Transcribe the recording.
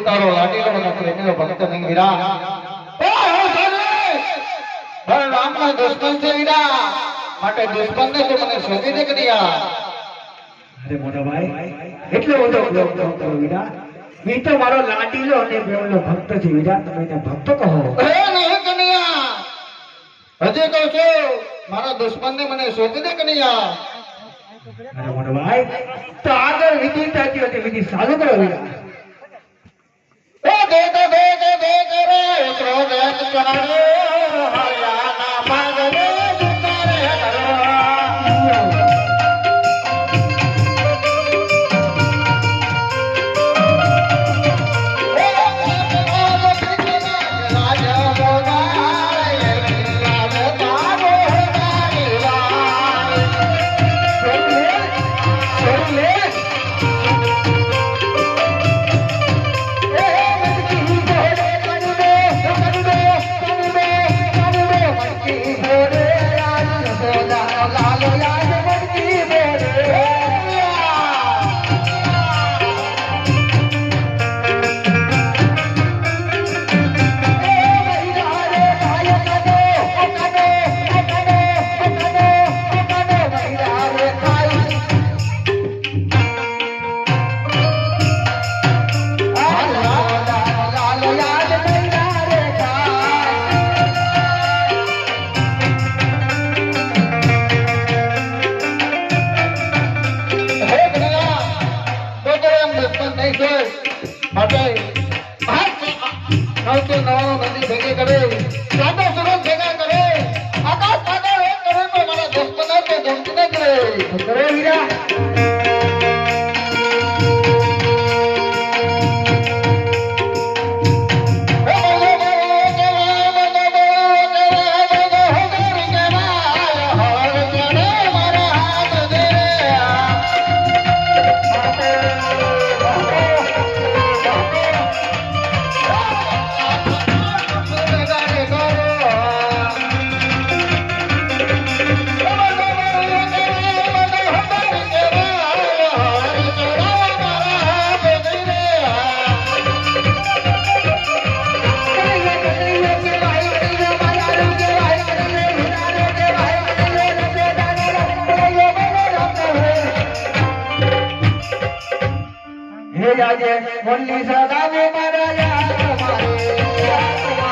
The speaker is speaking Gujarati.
તારો લાડીલો અને પ્રેમીનો ભક્ત નહીં વીરા પણ રામના દુશ્મન છે વીરા માટે દુશ્મનને તો મને શોધી દે કરિયા અરે મોટા ભાઈ એટલો બધો ક્રોધ ન કરો વીરા ઈ તો મારો લાડીલો અને પ્રેમનો ભક્ત છે વીરા તમે એને ભક્ત કહો એ નહીં કનૈયા હજી કહું છું મારા દુશ્મનને મને શોધી દે કનૈયા અરે મોટા ભાઈ તો આગળ વિધિ થતી હતી વિધિ ચાલુ કરો વીરા દે રે ક્રોધ ચારે હરિયાના માગરે જુતારે નદી ભેગી કરે સાદો સુરત ભેગા કરે આકાશ પાતાળ એક કરે તો મારા દુશ્મનો તો ગમતી ન કરે કરો વીરા આજે બોલી સદા મારા યાર મારે